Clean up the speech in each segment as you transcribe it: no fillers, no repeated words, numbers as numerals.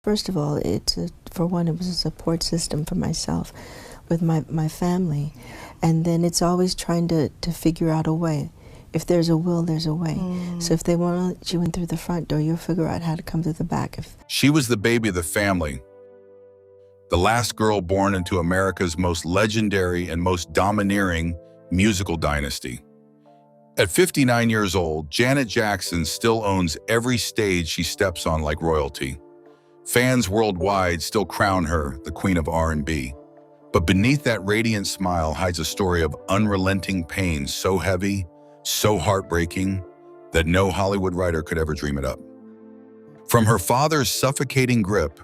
First of all, for one, it was a support system for myself with my family. And then it's always trying to figure out a way. If there's a will, there's a way. So if they want to let you in through the front door, you'll figure out how to come through the back. She was the baby of the family, the last girl born into America's most legendary and most domineering musical dynasty. At 59 years old, Janet Jackson still owns every stage she steps on like royalty. Fans worldwide still crown her the queen of R&B. But beneath that radiant smile hides a story of unrelenting pain so heavy, so heartbreaking, that no Hollywood writer could ever dream it up. From her father's suffocating grip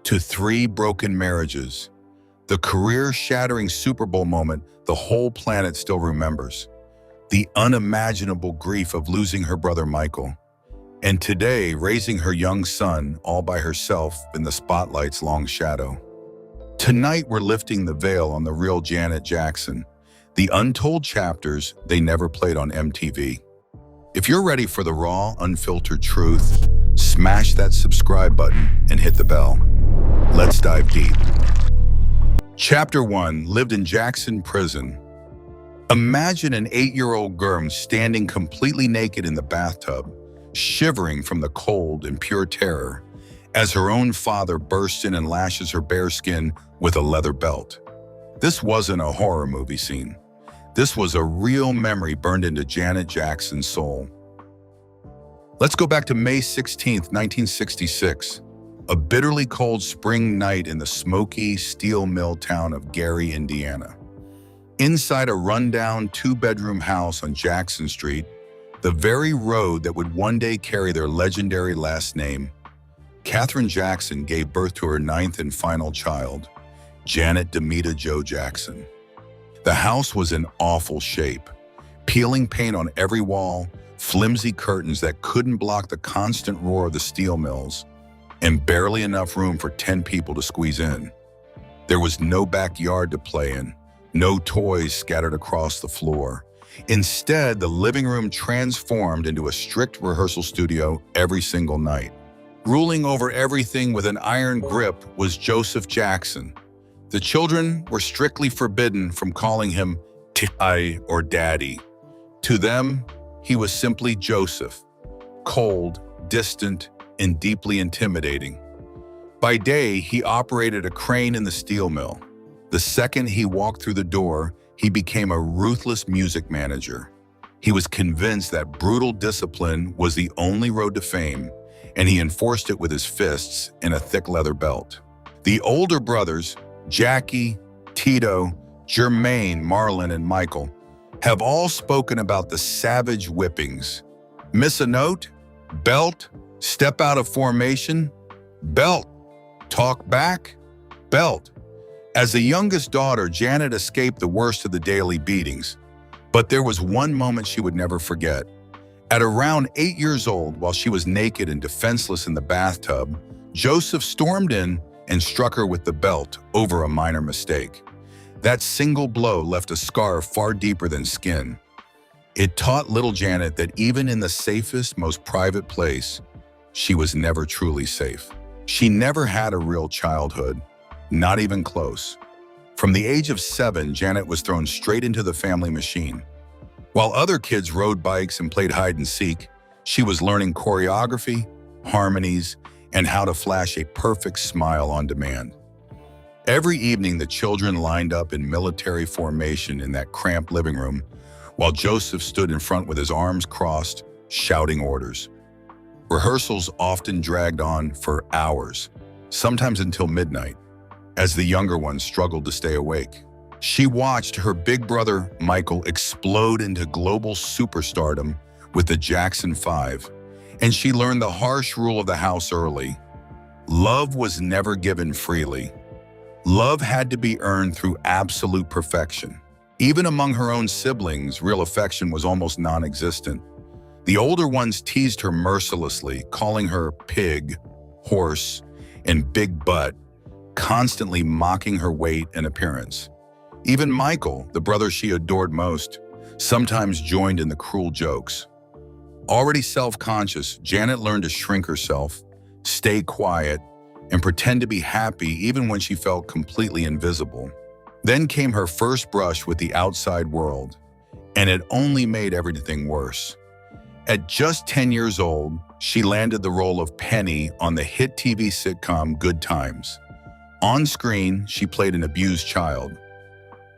to 3 broken marriages, the career-shattering Super Bowl moment the whole planet still remembers, the unimaginable grief of losing her brother Michael, and today raising her young son all by herself in the spotlight's long shadow. Tonight we're lifting the veil on the real Janet Jackson, the untold chapters they never played on MTV. If you're ready for the raw, unfiltered truth, smash that subscribe button and hit the bell. Let's dive deep. Chapter 1, lived in Jackson Prison. Imagine an 8-year-old girl standing completely naked in the bathtub, shivering from the cold and pure terror, as her own father bursts in and lashes her bare skin with a leather belt. This wasn't a horror movie scene. This was a real memory burned into Janet Jackson's soul. Let's go back to May 16, 1966, a bitterly cold spring night in the smoky steel mill town of Gary, Indiana. Inside a rundown 2-bedroom house on Jackson Street, the very road that would one day carry their legendary last name, Katherine Jackson gave birth to her 9th and final child, Janet Demita Jo Jackson. The house was in awful shape, peeling paint on every wall, flimsy curtains that couldn't block the constant roar of the steel mills, and barely enough room for 10 people to squeeze in. There was no backyard to play in, no toys scattered across the floor. Instead, the living room transformed into a strict rehearsal studio every single night. Ruling over everything with an iron grip was Joseph Jackson. The children were strictly forbidden from calling him T.I. or Daddy. To them, he was simply Joseph, cold, distant, and deeply intimidating. By day, he operated a crane in the steel mill. The second he walked through the door, he became a ruthless music manager. He was convinced that brutal discipline was the only road to fame, and he enforced it with his fists and a thick leather belt. The older brothers, Jackie, Tito, Jermaine, Marlon, and Michael, have all spoken about the savage whippings. Miss a note? Belt. Step out of formation? Belt. Talk back? Belt. As the youngest daughter, Janet escaped the worst of the daily beatings. But there was one moment she would never forget. At around 8 years old, while she was naked and defenseless in the bathtub, Joseph stormed in and struck her with the belt over a minor mistake. That single blow left a scar far deeper than skin. It taught little Janet that even in the safest, most private place, she was never truly safe. She never had a real childhood, not even close. From the age of 7, Janet was thrown straight into the family machine. While other kids rode bikes and played hide and seek, she was learning choreography, harmonies, and how to flash a perfect smile on demand. Every evening, the children lined up in military formation in that cramped living room, while Joseph stood in front with his arms crossed, shouting orders. Rehearsals often dragged on for hours, sometimes until midnight, as the younger ones struggled to stay awake. She watched her big brother, Michael, explode into global superstardom with the Jackson 5, and she learned the harsh rule of the house early. Love was never given freely. Love had to be earned through absolute perfection. Even among her own siblings, real affection was almost non-existent. The older ones teased her mercilessly, calling her pig, horse, and big butt, constantly mocking her weight and appearance. Even Michael, the brother she adored most, sometimes joined in the cruel jokes. Already self-conscious, Janet learned to shrink herself, stay quiet, and pretend to be happy even when she felt completely invisible. Then came her first brush with the outside world, and it only made everything worse. At just 10 years old, she landed the role of Penny on the hit TV sitcom Good Times. On screen, she played an abused child.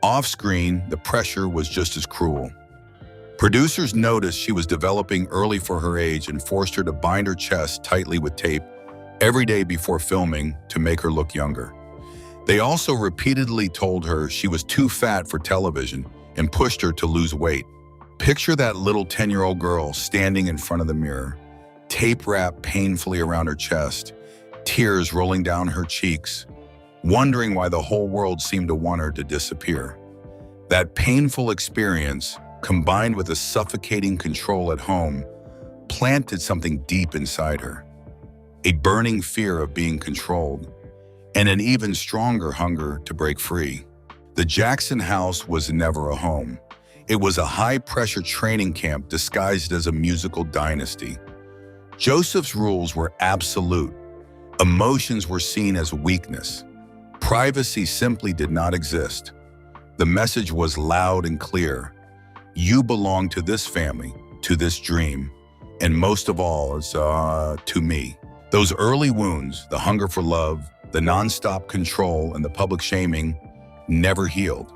Off screen, the pressure was just as cruel. Producers noticed she was developing early for her age and forced her to bind her chest tightly with tape every day before filming to make her look younger. They also repeatedly told her she was too fat for television and pushed her to lose weight. Picture that little 10-year-old girl standing in front of the mirror, tape wrapped painfully around her chest, tears rolling down her cheeks, wondering why the whole world seemed to want her to disappear. That painful experience, combined with the suffocating control at home, planted something deep inside her. A burning fear of being controlled, and an even stronger hunger to break free. The Jackson house was never a home. It was a high-pressure training camp disguised as a musical dynasty. Joseph's rules were absolute. Emotions were seen as weakness. Privacy simply did not exist. The message was loud and clear. You belong to this family, to this dream, and most of all, it's to me. Those early wounds, the hunger for love, the nonstop control, and the public shaming, never healed.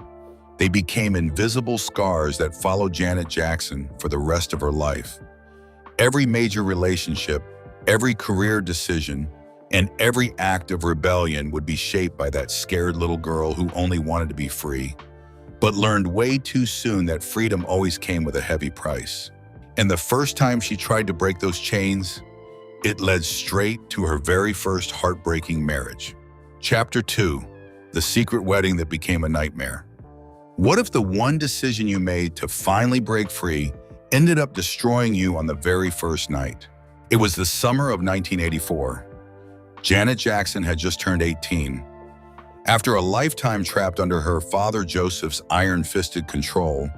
They became invisible scars that followed Janet Jackson for the rest of her life. Every major relationship, every career decision, and every act of rebellion would be shaped by that scared little girl who only wanted to be free, but learned way too soon that freedom always came with a heavy price. And the first time she tried to break those chains, it led straight to her very first heartbreaking marriage. Chapter 2, the secret wedding that became a nightmare. What if the one decision you made to finally break free ended up destroying you on the very first night? It was the summer of 1984. Janet Jackson had just turned 18. After a lifetime trapped under her father Joseph's iron-fisted control,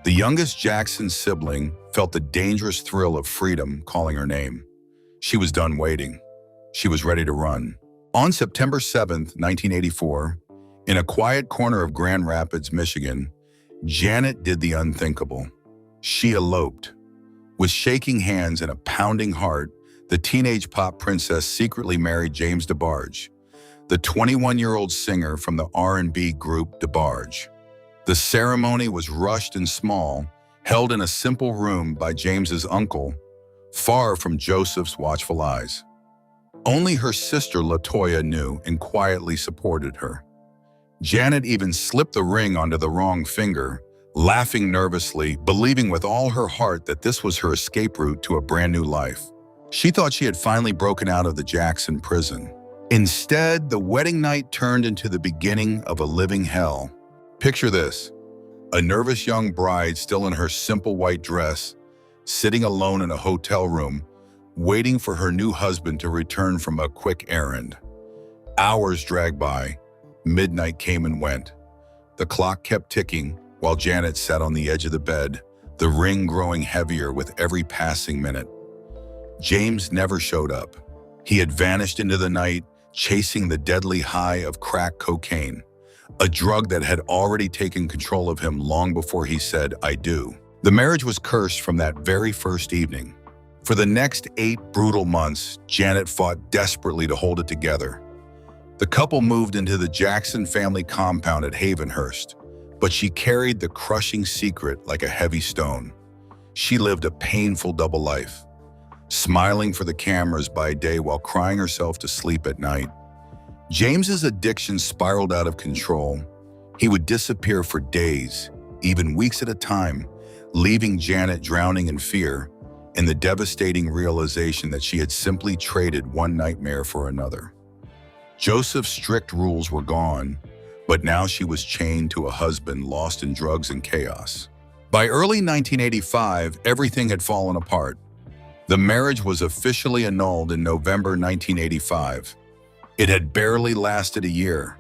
the youngest Jackson sibling felt the dangerous thrill of freedom calling her name. She was done waiting. She was ready to run. On September 7th, 1984, in a quiet corner of Grand Rapids, Michigan, Janet did the unthinkable. She eloped. With shaking hands and a pounding heart, the teenage pop princess secretly married James DeBarge, the 21-year-old singer from the R&B group DeBarge. The ceremony was rushed and small, held in a simple room by James's uncle, far from Joseph's watchful eyes. Only her sister LaToya knew and quietly supported her. Janet even slipped the ring onto the wrong finger, laughing nervously, believing with all her heart that this was her escape route to a brand new life. She thought she had finally broken out of the Jackson prison. Instead, the wedding night turned into the beginning of a living hell. Picture this: a nervous young bride still in her simple white dress, sitting alone in a hotel room, waiting for her new husband to return from a quick errand. Hours dragged by. Midnight came and went. The clock kept ticking while Janet sat on the edge of the bed, the ring growing heavier with every passing minute. James never showed up. He had vanished into the night, chasing the deadly high of crack cocaine, a drug that had already taken control of him long before he said, "I do." The marriage was cursed from that very first evening. For the next 8 brutal months, Janet fought desperately to hold it together. The couple moved into the Jackson family compound at Havenhurst, but she carried the crushing secret like a heavy stone. She lived a painful double life, smiling for the cameras by day while crying herself to sleep at night. James's addiction spiraled out of control. He would disappear for days, even weeks at a time, leaving Janet drowning in fear and the devastating realization that she had simply traded one nightmare for another. Joseph's strict rules were gone, but now she was chained to a husband lost in drugs and chaos. By early 1985, everything had fallen apart. The marriage was officially annulled in November 1985. It had barely lasted a year,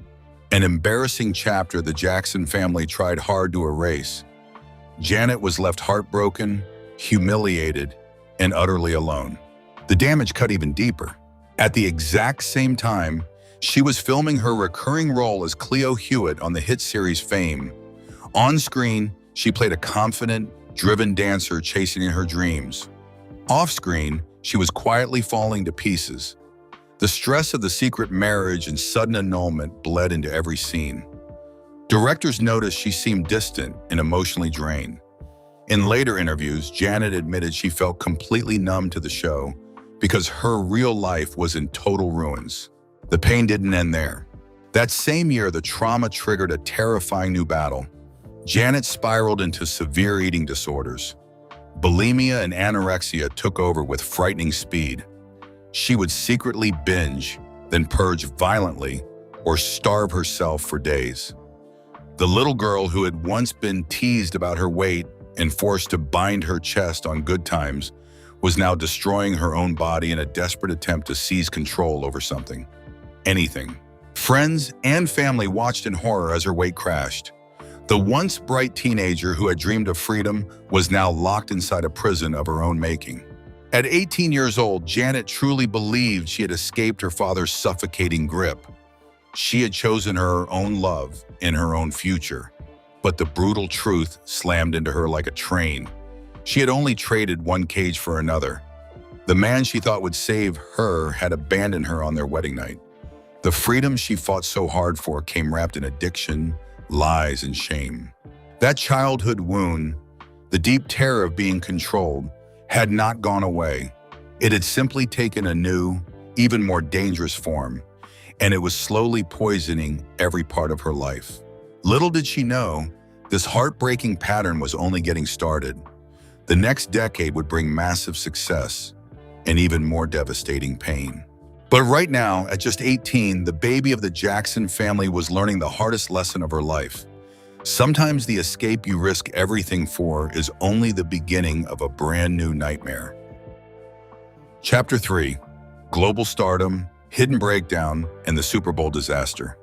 an embarrassing chapter the Jackson family tried hard to erase. Janet was left heartbroken, humiliated, and utterly alone. The damage cut even deeper. At the exact same time, she was filming her recurring role as Cleo Hewitt on the hit series Fame. On screen, she played a confident, driven dancer chasing her dreams. Off-screen, she was quietly falling to pieces. The stress of the secret marriage and sudden annulment bled into every scene. Directors noticed she seemed distant and emotionally drained. In later interviews, Janet admitted she felt completely numb to the show because her real life was in total ruins. The pain didn't end there. That same year, the trauma triggered a terrifying new battle. Janet spiraled into severe eating disorders. Bulimia and anorexia took over with frightening speed. She would secretly binge, then purge violently, or starve herself for days. The little girl who had once been teased about her weight and forced to bind her chest on good times was now destroying her own body in a desperate attempt to seize control over something. Anything. Friends and family watched in horror as her weight crashed. The once bright teenager who had dreamed of freedom was now locked inside a prison of her own making. At 18 years old, Janet truly believed she had escaped her father's suffocating grip. She had chosen her own love and her own future. But the brutal truth slammed into her like a train. She had only traded one cage for another. The man she thought would save her had abandoned her on their wedding night. The freedom she fought so hard for came wrapped in addiction, lies, and shame. That childhood wound, the deep terror of being controlled, had not gone away. It had simply taken a new, even more dangerous form, and it was slowly poisoning every part of her life. Little did she know, this heartbreaking pattern was only getting started. The next decade would bring massive success and even more devastating pain. But right now, at just 18, the baby of the Jackson family was learning the hardest lesson of her life. Sometimes the escape you risk everything for is only the beginning of a brand new nightmare. Chapter 3: Global Stardom, Hidden Breakdown, and the Super Bowl Disaster.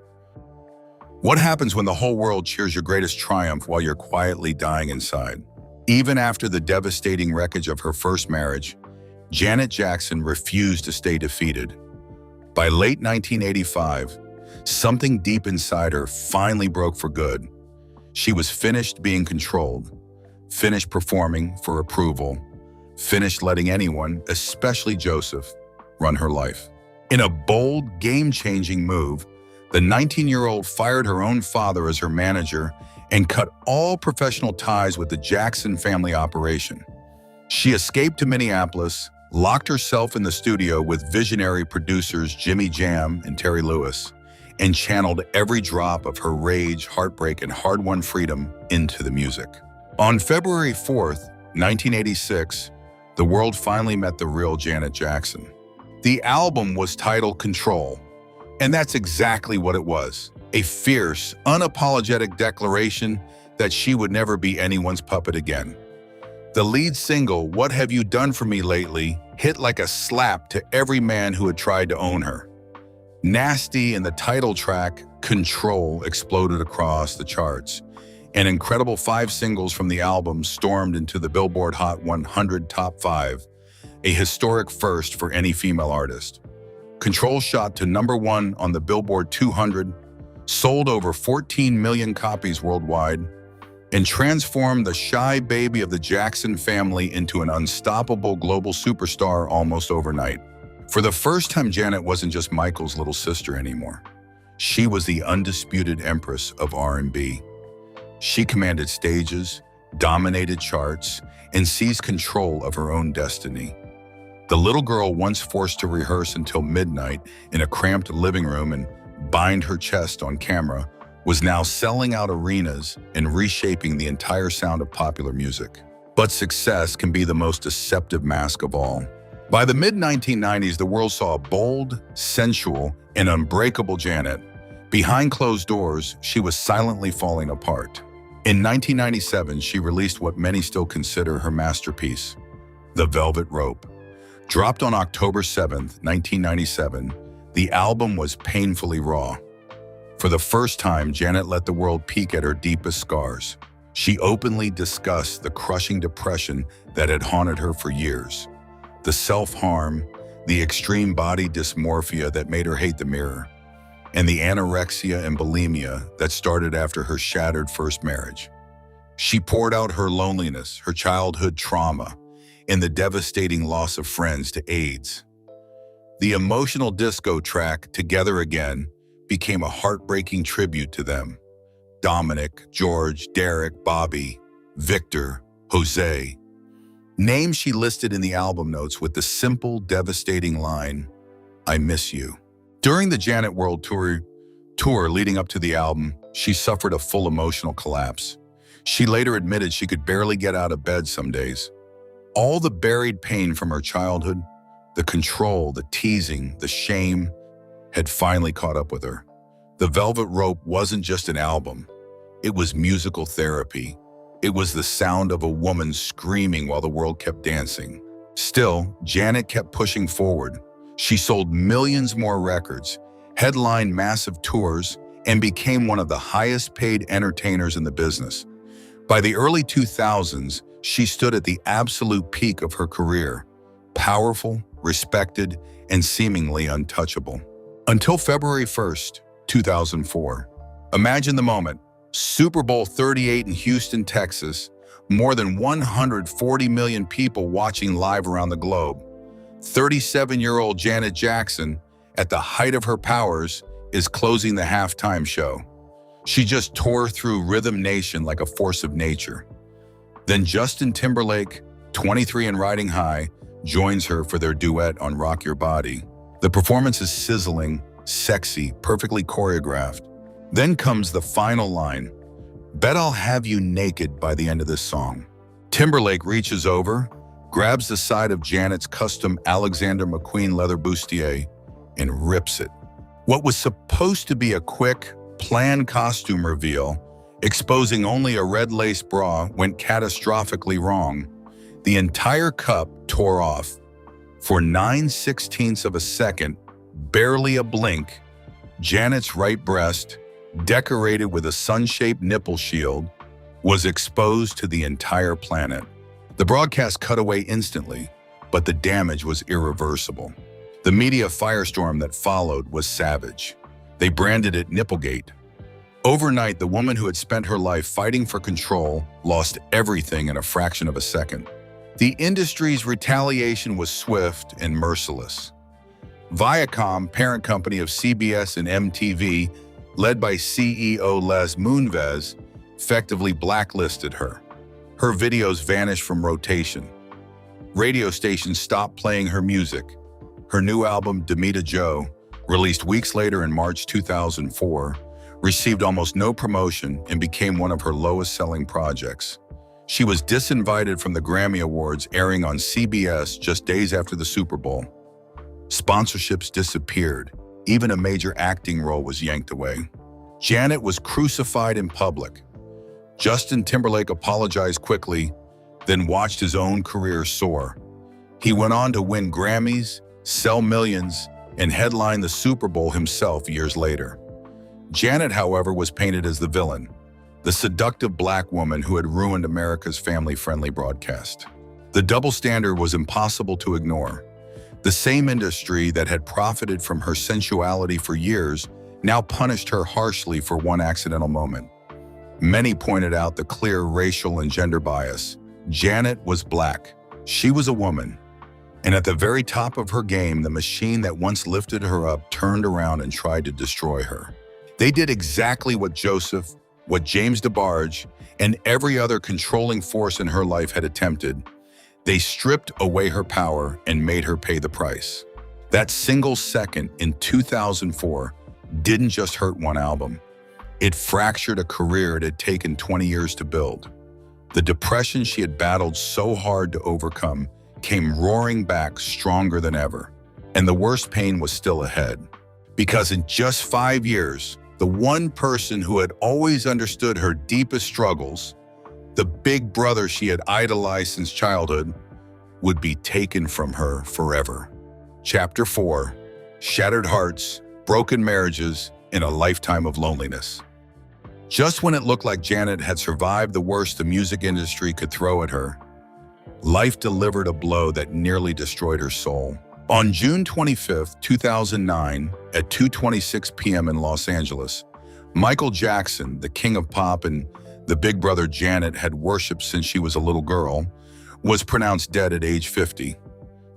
What happens when the whole world cheers your greatest triumph while you're quietly dying inside? Even after the devastating wreckage of her first marriage, Janet Jackson refused to stay defeated. By late 1985, something deep inside her finally broke for good. She was finished being controlled, finished performing for approval, finished letting anyone, especially Joseph, run her life. In a bold, game-changing move, the 19-year-old fired her own father as her manager and cut all professional ties with the Jackson family operation. She escaped to Minneapolis, locked herself in the studio with visionary producers Jimmy Jam and Terry Lewis, and channeled every drop of her rage, heartbreak, and hard-won freedom into the music. On February 4th, 1986, the world finally met the real Janet Jackson. The album was titled Control, and that's exactly what it was. A fierce, unapologetic declaration that she would never be anyone's puppet again. The lead single, What Have You Done For Me Lately, hit like a slap to every man who had tried to own her. Nasty and the title track, Control, exploded across the charts. An incredible 5 singles from the album stormed into the Billboard Hot 100 Top 5, a historic first for any female artist. Control shot to #1 on the Billboard 200, sold over 14 million copies worldwide, and transformed the shy baby of the Jackson family into an unstoppable global superstar almost overnight. For the first time, Janet wasn't just Michael's little sister anymore. She was the undisputed empress of R&B. She commanded stages, dominated charts, and seized control of her own destiny. The little girl, once forced to rehearse until midnight in a cramped living room and bind her chest on camera, was now selling out arenas and reshaping the entire sound of popular music. But success can be the most deceptive mask of all. By the mid-1990s, the world saw a bold, sensual, and unbreakable Janet. Behind closed doors, she was silently falling apart. In 1997, she released what many still consider her masterpiece, The Velvet Rope. Dropped on October 7, 1997, the album was painfully raw. For the first time, Janet let the world peek at her deepest scars. She openly discussed the crushing depression that had haunted her for years. The self-harm, the extreme body dysmorphia that made her hate the mirror, and the anorexia and bulimia that started after her shattered first marriage. She poured out her loneliness, her childhood trauma, and the devastating loss of friends to AIDS. The emotional disco track, Together Again, became a heartbreaking tribute to them. Dominic, George, Derek, Bobby, Victor, Jose. Names she listed in the album notes with the simple, devastating line, "I miss you." During the Janet World Tour leading up to the album, she suffered a full emotional collapse. She later admitted she could barely get out of bed some days. All the buried pain from her childhood, the control, the teasing, the shame, had finally caught up with her. The Velvet Rope wasn't just an album. It was musical therapy. It was the sound of a woman screaming while the world kept dancing. Still, Janet kept pushing forward. She sold millions more records, headlined massive tours, and became one of the highest-paid entertainers in the business. By the early 2000s, she stood at the absolute peak of her career, powerful, respected, and seemingly untouchable. Until February 1st, 2004. Imagine the moment. Super Bowl 38 in Houston, Texas. More than 140 million people watching live around the globe. 37-year-old Janet Jackson, at the height of her powers, is closing the halftime show. She just tore through Rhythm Nation like a force of nature. Then Justin Timberlake, 23 and riding high, joins her for their duet on Rock Your Body. The performance is sizzling, sexy, perfectly choreographed. Then comes the final line, "Bet I'll have you naked by the end of this song." Timberlake reaches over, grabs the side of Janet's custom Alexander McQueen leather bustier, and rips it. What was supposed to be a quick, planned costume reveal, exposing only a red lace bra, went catastrophically wrong. The entire cup tore off. For 9/16 of a second, barely a blink, Janet's right breast, decorated with a sun-shaped nipple shield, was exposed to the entire planet. The broadcast cut away instantly, but the damage was irreversible. The media firestorm that followed was savage. They branded it Nipplegate. Overnight, the woman who had spent her life fighting for control lost everything in a fraction of a second. The industry's retaliation was swift and merciless. Viacom, parent company of CBS and MTV, led by CEO Les Moonves, effectively blacklisted her. Her videos vanished from rotation. Radio stations stopped playing her music. Her new album, Demita Joe, released weeks later in March 2004, received almost no promotion and became one of her lowest-selling projects. She was disinvited from the Grammy Awards, airing on CBS just days after the Super Bowl. Sponsorships disappeared. Even a major acting role was yanked away. Janet was crucified in public. Justin Timberlake apologized quickly, then watched his own career soar. He went on to win Grammys, sell millions, and headline the Super Bowl himself years later. Janet, however, was painted as the villain, the seductive black woman who had ruined America's family-friendly broadcast. The double standard was impossible to ignore. The same industry that had profited from her sensuality for years now punished her harshly for one accidental moment. Many pointed out the clear racial and gender bias. Janet was black. She was a woman. And at the very top of her game, the machine that once lifted her up turned around and tried to destroy her. They did exactly what Joseph, what James DeBarge, and every other controlling force in her life had attempted. They stripped away her power and made her pay the price. That single second in 2004 didn't just hurt one album. It fractured a career it had taken 20 years to build. The depression she had battled so hard to overcome came roaring back stronger than ever. And the worst pain was still ahead. Because in just 5 years, the one person who had always understood her deepest struggles, the big brother she had idolized since childhood, would be taken from her forever. Chapter 4, Shattered Hearts, Broken Marriages, and a Lifetime of Loneliness. Just when it looked like Janet had survived the worst the music industry could throw at her, life delivered a blow that nearly destroyed her soul. On June 25, 2009, at 2:26 p.m. in Los Angeles, Michael Jackson, the king of pop and the big brother Janet had worshipped since she was a little girl, was pronounced dead at age 50.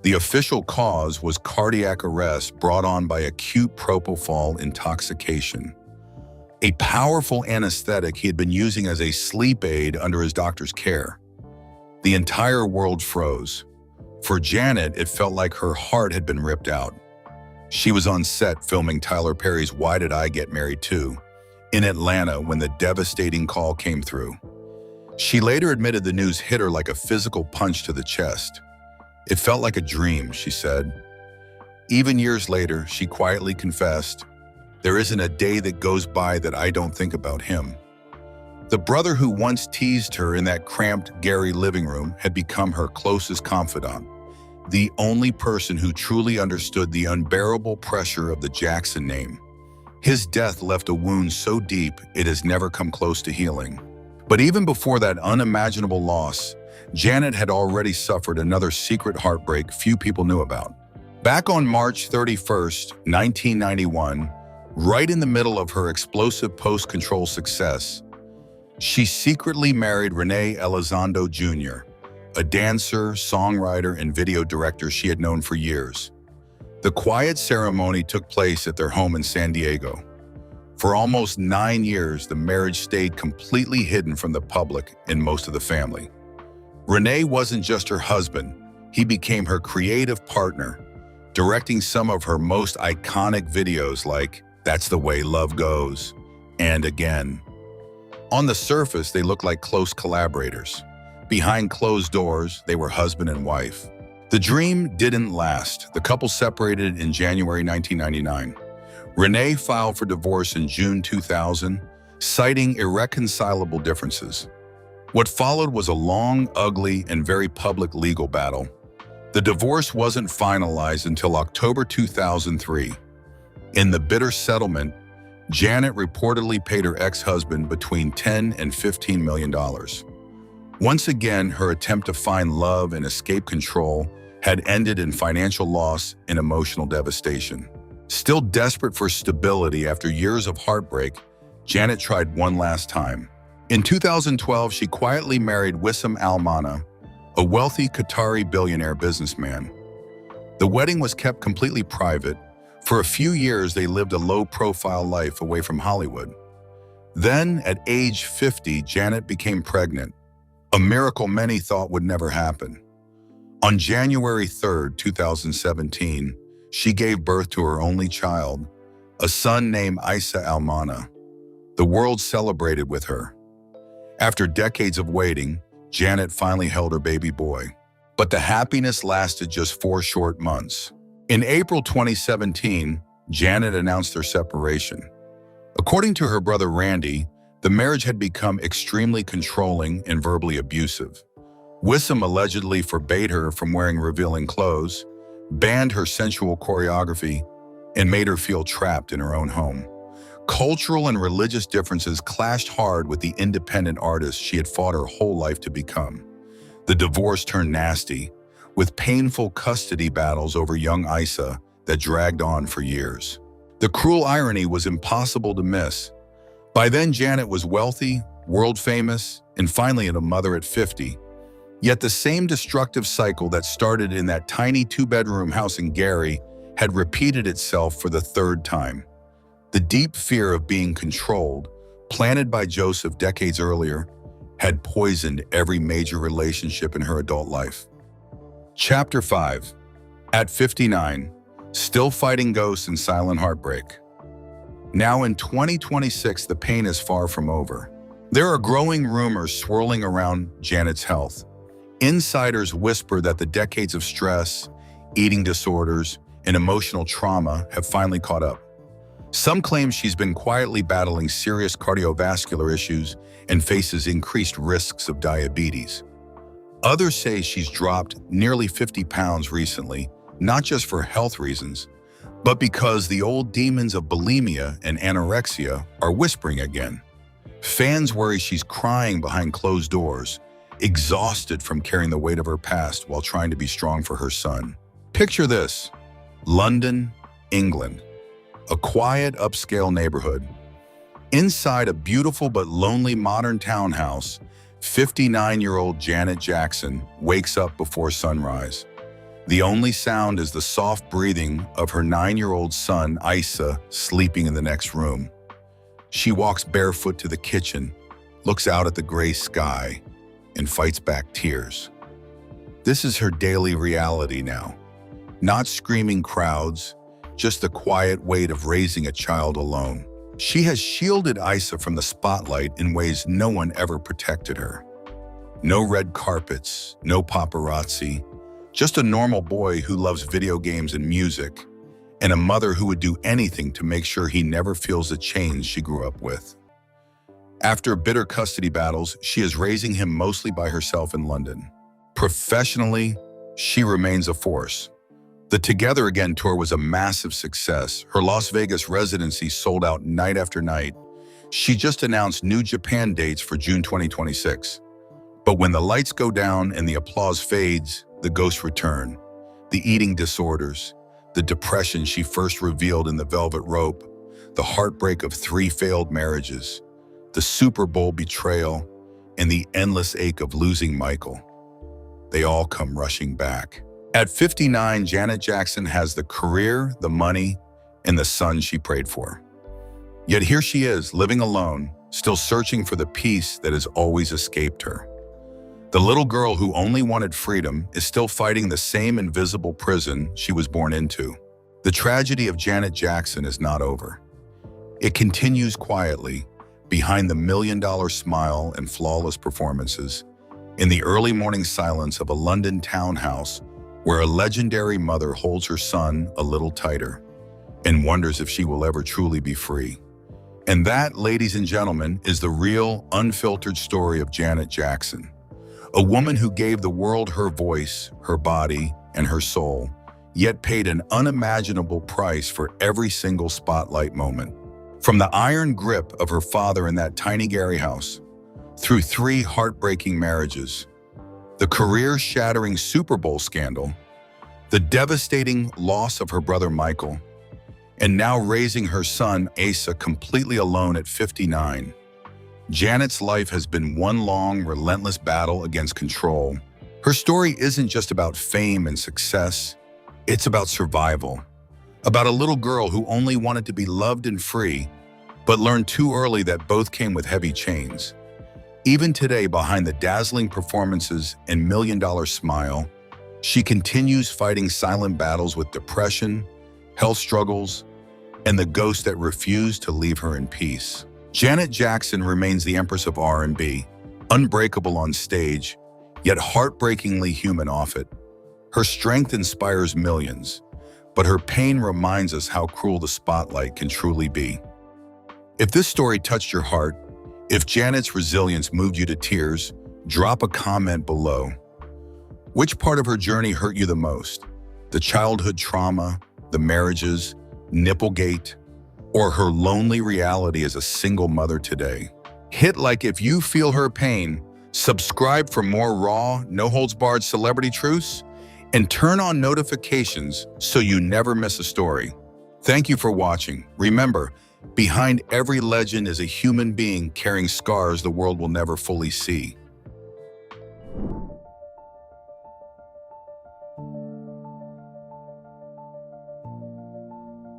The official cause was cardiac arrest brought on by acute propofol intoxication, a powerful anesthetic he had been using as a sleep aid under his doctor's care. The entire world froze. For Janet, it felt like her heart had been ripped out. She was on set filming Tyler Perry's Why Did I Get Married Too? In Atlanta when the devastating call came through. She later admitted the news hit her like a physical punch to the chest. It felt like a dream, she said. Even years later, she quietly confessed, "There isn't a day that goes by that I don't think about him." The brother who once teased her in that cramped Gary living room had become her closest confidant, the only person who truly understood the unbearable pressure of the Jackson name. His death left a wound so deep it has never come close to healing. But even before that unimaginable loss, Janet had already suffered another secret heartbreak few people knew about. Back on March 31st, 1991, right in the middle of her explosive post-control success, she secretly married Rene Elizondo Jr., a dancer, songwriter, and video director she had known for years. The quiet ceremony took place at their home in San Diego. For almost 9 years, the marriage stayed completely hidden from the public and most of the family. Rene wasn't just her husband, he became her creative partner, directing some of her most iconic videos like That's the Way Love Goes and Again. On the surface, they looked like close collaborators. Behind closed doors, they were husband and wife. The dream didn't last. The couple separated in January 1999. Rene filed for divorce in June 2000, citing irreconcilable differences. What followed was a long, ugly, and very public legal battle. The divorce wasn't finalized until October 2003. In the bitter settlement, Janet reportedly paid her ex-husband between $10 and $15 million. Once again, her attempt to find love and escape control had ended in financial loss and emotional devastation. Still desperate for stability after years of heartbreak, Janet tried one last time. In 2012, she quietly married Wissam Al Mana, a wealthy Qatari billionaire businessman. The wedding was kept completely private. For a few years, they lived a low-profile life away from Hollywood. Then, at age 50, Janet became pregnant, a miracle many thought would never happen. On January 3, 2017, she gave birth to her only child, a son named Isa Al Mana. The world celebrated with her. After decades of waiting, Janet finally held her baby boy. But the happiness lasted just 4 short months. In April 2017, Janet announced their separation. According to her brother Randy, the marriage had become extremely controlling and verbally abusive. Wissam allegedly forbade her from wearing revealing clothes, banned her sensual choreography, and made her feel trapped in her own home. Cultural and religious differences clashed hard with the independent artist she had fought her whole life to become. The divorce turned nasty, with painful custody battles over young Isa that dragged on for years. The cruel irony was impossible to miss. By then, Janet was wealthy, world-famous, and finally a mother at 50. Yet the same destructive cycle that started in that tiny 2-bedroom house in Gary had repeated itself for the 3rd time. The deep fear of being controlled, planted by Joseph decades earlier, had poisoned every major relationship in her adult life. Chapter 5. At 59, still fighting ghosts and silent heartbreak. Now in 2026, the pain is far from over. There are growing rumors swirling around Janet's health. Insiders whisper that the decades of stress, eating disorders, and emotional trauma have finally caught up. Some claim she's been quietly battling serious cardiovascular issues and faces increased risks of diabetes. Others say she's dropped nearly 50 pounds recently, not just for health reasons, but because the old demons of bulimia and anorexia are whispering again. Fans worry she's crying behind closed doors, exhausted from carrying the weight of her past while trying to be strong for her son. Picture this: London, England, a quiet, upscale neighborhood. Inside a beautiful but lonely modern townhouse, 59-year-old Janet Jackson wakes up before sunrise. The only sound is the soft breathing of her 9-year-old son, Issa, sleeping in the next room. She walks barefoot to the kitchen, looks out at the gray sky, and fights back tears. This is her daily reality now. Not screaming crowds, just the quiet weight of raising a child alone. She has shielded Issa from the spotlight in ways no one ever protected her. No red carpets, no paparazzi, just a normal boy who loves video games and music, and a mother who would do anything to make sure he never feels the chains she grew up with. After bitter custody battles, she is raising him mostly by herself in London. Professionally, she remains a force. The Together Again tour was a massive success. Her Las Vegas residency sold out night after night. She just announced new Japan dates for June 2026. But when the lights go down and the applause fades, the ghosts return. The eating disorders, the depression she first revealed in the Velvet Rope, the heartbreak of 3 failed marriages, the Super Bowl betrayal, and the endless ache of losing Michael. They all come rushing back. At 59, Janet Jackson has the career, the money, and the son she prayed for. Yet here she is, living alone, still searching for the peace that has always escaped her. The little girl who only wanted freedom is still fighting the same invisible prison she was born into. The tragedy of Janet Jackson is not over. It continues quietly, behind the million-dollar smile and flawless performances, in the early morning silence of a London townhouse where a legendary mother holds her son a little tighter and wonders if she will ever truly be free. And that, ladies and gentlemen, is the real, unfiltered story of Janet Jackson. A woman who gave the world her voice, her body, and her soul, yet paid an unimaginable price for every single spotlight moment. From the iron grip of her father in that tiny Gary house, through 3 heartbreaking marriages, the career-shattering Super Bowl scandal, the devastating loss of her brother Michael, and now raising her son Asa completely alone at 59, Janet's life has been one long, relentless battle against control. Her story isn't just about fame and success, it's about survival. About a little girl who only wanted to be loved and free, but learned too early that both came with heavy chains. Even today, behind the dazzling performances and million-dollar smile, she continues fighting silent battles with depression, health struggles, and the ghosts that refuse to leave her in peace. Janet Jackson remains the Empress of R&B, unbreakable on stage, yet heartbreakingly human off it. Her strength inspires millions, but her pain reminds us how cruel the spotlight can truly be. If this story touched your heart, if Janet's resilience moved you to tears, drop a comment below. Which part of her journey hurt you the most? The childhood trauma, the marriages, Nipplegate, or her lonely reality as a single mother today? Hit like if you feel her pain, subscribe for more raw, no-holds-barred celebrity truths, and turn on notifications so you never miss a story. Thank you for watching. Remember, behind every legend is a human being carrying scars the world will never fully see.